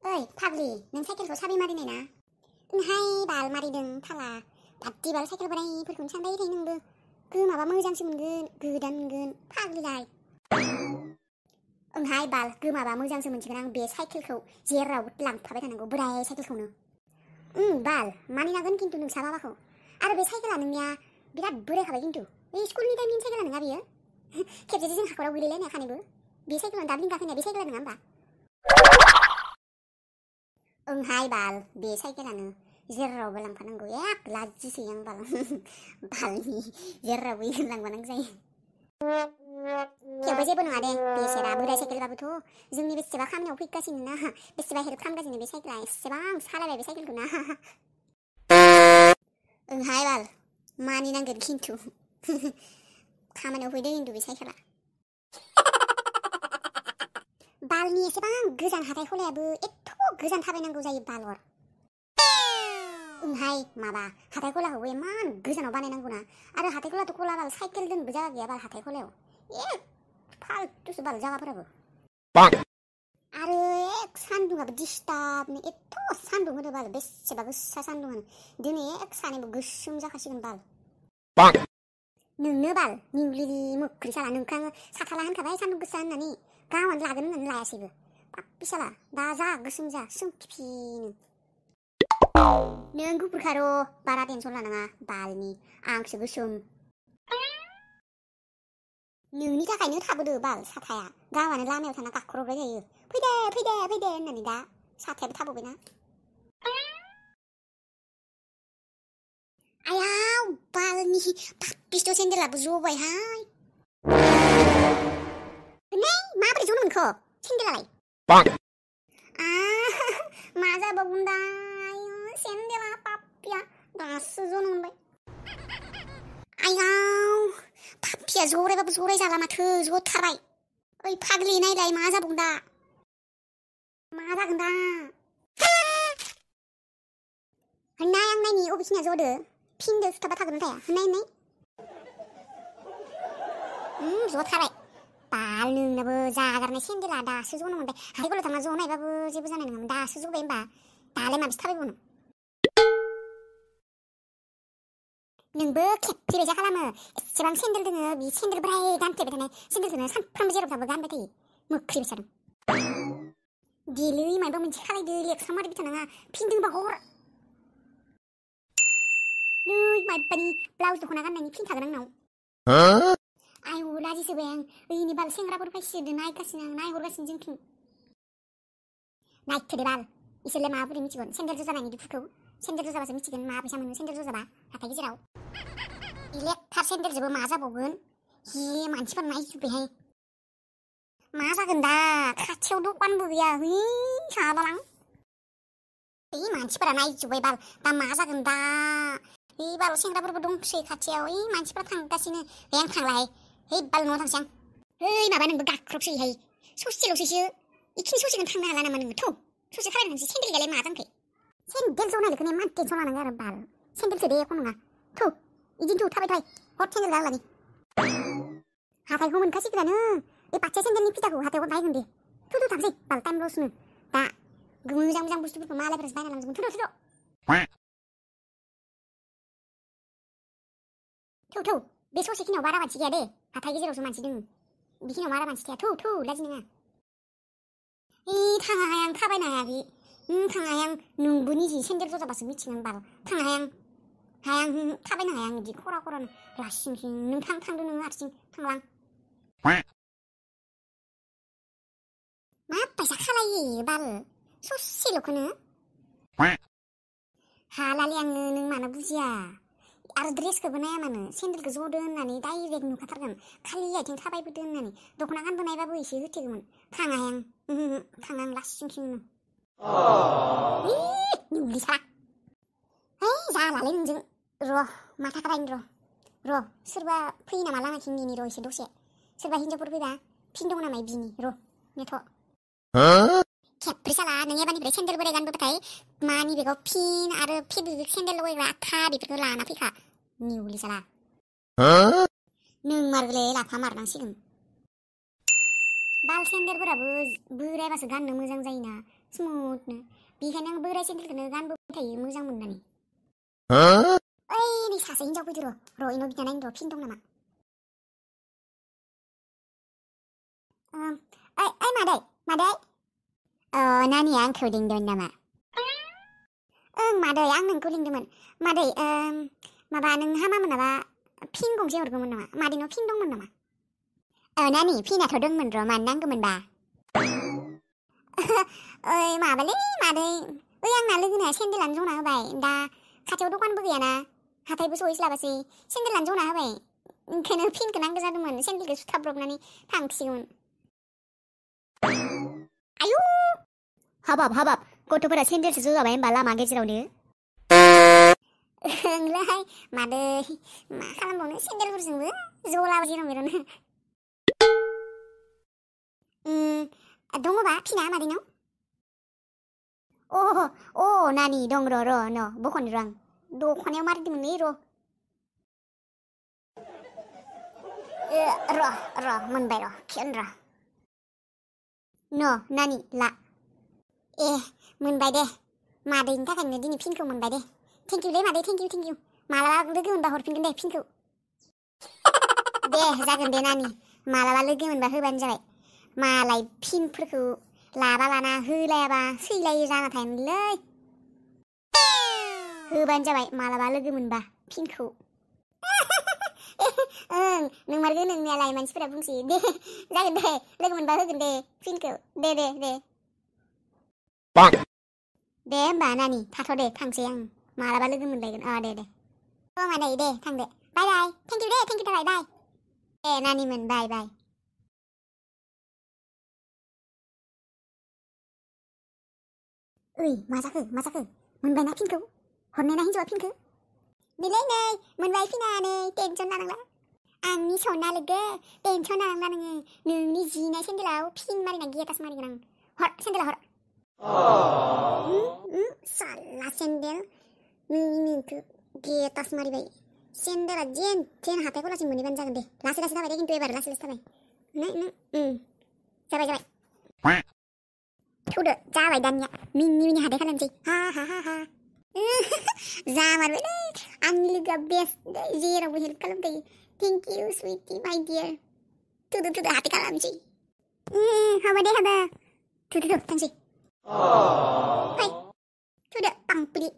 ओइ फाग्लि नों साइकेलखौ साबि मारिनाय ना? ओंहाय बाल मारिदों थाला दाद्दि बाल साइकेल बोरायफोरखौनो सानबाय थायो नोंबो गोमाबा मोजांसो मोनगोन गोदान मोनगोन फाग्लिलाय। ओंहाय बाल गोमाबा मोजांसो मोनसिगोन आं बे साइकेलखौ जेरावबो लांफाबाय थानांगौ बोराय साइकेलखौनो। बाल मानिनांगोन खिन्थु नोंसा बाबाखौ। आरो बे साइकेला नोंनिया बिराद बोरायखाबाय खिन्थु बे स्कुलनि टाइमनि साइकेला नङा बियो। खेबसे जों हाखराव गोलैलायनाय खानैबो बे साइकेलानो दाबलिं गाखोनाया बे साइकेला नङा होमबा? ओंहाय बाल बे साइकेलानो जेरावबो लांफानांगौ एक लाजिसै आं बाल बालनि जेरावबो लांफानांगौ जायो। थेवबो जेबो नङा दे बेसेरा बोराय साइकेलबाबोथ' जोंनि बेसेबा खामानियाव फैगासिनो ना बेसेबा हेल्प खालामगासिनो बे साइकेला एसेबां सालायबाय बे साइकेलखौ ना। ओंहाय बाल मानिनांगोन खिन्थु खामानियाव फैदों खिन्थु बे साइकेला। बालनि एसेबां गोजान हाथाय खलायाबो एथ' गोजान थाबायनांगौ जायो बालर। ओंहाय माबा हाथाय खलाखौबो इमान गोजानाव बानायनांगौना आरो हाथाय खलाथ' खला बाल साइकेल दोननोबो जायगा गैया बाल हाथाय खलायाव एक फालतुसो बाल जायगाफोराबो। आरो एक सान्दुंआबो दिस्टार्बनो एथ' सान्दुं होदो बाल बेसेबा गोसा सान्दुंआनो दिनै एक सानैबो गोसोम जाखासिगोन बाल। नोंनो बाल निउलिलि मोख्रि साला नोंखौ आङो साथाला होनखाबाय सान्दुं गोसा होननानै गावआनो लागोन होननानै लायासैबो पाप्पि साला दा जा गोसोम जा सोंथिफिनो। नों गुफुरखार' बारा टेनसन लानाङा बालनि आंसो गोसोम। नोंनि थाखायनो थाबोदो बाल साथाया गावआनो लामायाव थाना गाख्रबबाय थायो फैदे फैदे फैदे होननानै दा साथायाबो थाबोबायना। आयाव बालनि पाप्पिस्ट' सेन्देलाबो जबायहाय। नै माबोरै जनो मोनखो सेन्देलालाय? मा जाबावगोन दा सेन्देला पाप्पिया दासो जनो मोनबाय। आयाव पाप्पिया जरायबाबो जराय जाला माथो जथारबाय। ओइ फाग्लि नायलाय मा जाबावगोन दा मा जागोन दा होननाय आं नायनि अबेखिनिया जदो फिनदो सुथाबा थागोन थाया होननाय जथारबाय बाल नोंनाबो जागारनाय सेन्देला दासो जनो मोनबाय हाथाय गलायाव थांना जनायबाबो जेबो जानाय नङामोन दासो जबाय होनबा दालाय माबेसे थाबायबावनो। नोंबो खेबसेबायसा खालामो एसेबां सेन्देल दोङो बि सेन्देल बोराय गानफ्लेबाय थानाय सेन्देलखौनो सानफ्रामबो जेराव थाबो गानबाय थायो मोख्रि बेसादों। देलै मायबा मोनसे खालायदो लेक्सा मारिबाय थानाङा फिनदोंबा हर। नै मायबानि ब्लाउस दख'ना गाननायनि फिन थागोन आंनाव। आयौ लाजिसोबाय आं ओइनि बाल सेंग्राफोर फैसिदो नायगासिनो आं नायहरगासिनो जोंथिं। नायथोदे बाल इसोरलाय माबोरै मिथिगोन सेन्देल जुजानायनि दुखुखौ सेन्देल जुजाबासो मिथिगोन मा फैसा मोनो सेन्देल जुजाबा हाथाय गेजेराव। इलेक्टार सेन्देलजोंबो मा जाबावगोन हि मानसिफोर नायजोब्बायहाय मा जागोन दा खाथियाव दखानबो गैया है साबालां बै मानसिफोरा नायजोब्बाय बाल दा मा जागोन दा है बाल सेंग्राफोरबो दंसै खाथियाव ओइ मानसिफोरा थांगासिनो है आं थांलाहाय है बाल न'आव थांसै आं है माबा नोंबो गाख्रबसैहाय ससेल'सैसो इखिनि ससेखौनो थांनो हाला नामा नोङो थौ ससे खालायनो थांसै सेन्देल गैयालाय मा जांखै सेन्देल जनायखौनो इमान टेनसन लानाङा आरो बाल सेन्देलसो दे एख' नङा थौ इदिनो थौ थाबाय थाय हर सेन्देल गानलानि हाथायखौ मोनखासिगोनानो बे बादसे सेन्देलनि फिथाखौ हाथायाव बायगोन दे थौ थौ थांसै बाल टाइम लसनो दा मोजां मोजां बुस्थुफोरखौ मालायफोरासो बायना लांजोबगोन थौ थौ बे ससेखिनियाव बारा मानसि गैया दे हाथाय गेजेरावसो मानसि दोङो बेखिनियाव बारा मानसि गैया थौ लाजि नाङा थाङा हाय आं थाबायनो हायाखै थाङा हाय आं नोंबो निजि सेन्देल जजाबासो मिथिगोन बाल थाङा हाय आं थाबायनो हाया आं बिदि खरा खरानो लासिंसिं नों थांदो नोङो हारसिं थांलां मा बायसा खालायो बाल ससेल'खौनो हालालै आङो नों मानो बुजिया आरो ड्रेसखौबो नाया मानो सेन्देलखौ जदो होननानै डाइरेक्ट नुखाथारगोन खालि आथिं थाबायबोदो होननानै दख'ना गानबोनायबाबो एसे होथेगौमोन थाङा आं थाङा आं लासिंसिंनो निउलि साला है जालालै नोंजों र' माथा खालायनो र' सोरबा फैयो नामा लामाथिं नेनि र' एसे दसे सोरबा हिन्जावफोर फैबा फिन दङ नामा बिनि र' नेथ' खेब्रे साला नों एबारनिफ्राय सेन्देल बोराय गानबोबाथाय मानि बेगाव फिन आरो फेब्रिक सेन्देल लगायग्रा आथा बेफोरखौ लाना फैखा निउलि साला नों मारगोलै लाफा मारनांसिगोन बाल सेन्देलफोराबो बोरायबासो गाननो मोजां जायोना स्मुथनो बेखायनो आं बोराय सेन्देलखौनो गानबोबाय थायो मोजां मोननानै ओइ नै सासे हिनजाव फैदो र' इनाव बिना नायनो र' फिन दं नामा ओइ मादै नानिया आंखौ लिंदोंमोन नामा ओं मादै आं नोंखौ लिंदोंमोन मादै माबा नोंहा मामोन नामा फिन गंसे हरगौमोन नामा मादैनाव फिन दंमोन नामा नानि फिनाथ' दंमोन र' मानो नांगौमोनबा ओइ माबालै मादै ओइ आंना लोगोना सेन्देलानो जना होबाय दा खाथियाव दखानबो गैयाना हाथायबो सहैस्लाबासै सेन्देलानो जना होबाय ओंखायनो फिनखौ नांगौ जादोंमोन सेन्देलखौ सुथाबब्रबनानै थांसिगौमोन आयु हाबाब गथ'फोरा सेन्देलसो जजाबाय होनबा लामा गेजेरावनो ओंलै मादै मा खालामबावनो सेन्देलफोरजोंबो जलाबो जेराव मेरावनो दङबा फिना मादैनाव नानि दं र' बख'नो र' आं दख'नायाव मारिदोंमोनलै र' मोनबाय र' खेन र' नानि ला मोनबाय दे मादैनि थाखायनो दिनै फिनखौ मोनबाय दे थेंकिउलै मादै थेंकिउ मालाबा लोगो मोनबा हरफिनगोन दे फिनखौ दे जागोन दे नानि मालाबा लोगो मोनबा होबानो जाबाय मालाय फिनफोरखौ लाबा लाना होलायाबा सैलायो जाना थायोमोनलै होबानो जाबाय मालाबा लोगो मोनबा फिनखौ ओं नोंमारगो नोंनियालाय मानसिफोरा बुंसै दे जागोन दे लोगो मोनबा होगोन दे फिनखौ दे होमबा नानि थाथ' दे थांसै आं मालाबा लोगो मोनलायगोन दे मादै दे थां दे बाय थेंकिउ थाबाय बाय दे नानिमोन बाय ओइ मा जाखो मोनबायना फिनखौ हरनायना हिन्जावा फिनखौ नै मोनबाय फिना नै टेनसन लानांला आंनि सना लोगो टेनसन लानांला नोङो नोंनि जिनाय सेन्देलाव फिन मारिना गेटास मारिगोन आं हर सेन्देला हर साला सेन्देल नोंनिखौ गेटास मारिबाय सेन्देला जेन थेन हाथाय गलासिम मोनहैबानो जागोन दे लासै थाबाय दे खिन्थु एबार लासै थाबाय जाबाय थौदो जाबाय दानिया मिनि हाथाय खालामसै हा जामारबायलै आंनि लोगोआ बेस्ट जेरावबो हेल्प खालामखायो थेंकिउ सुइटि माय डियार थौदो हाथाय खालामसै हाबा थौदो थांसै फै थौदो पांपुरि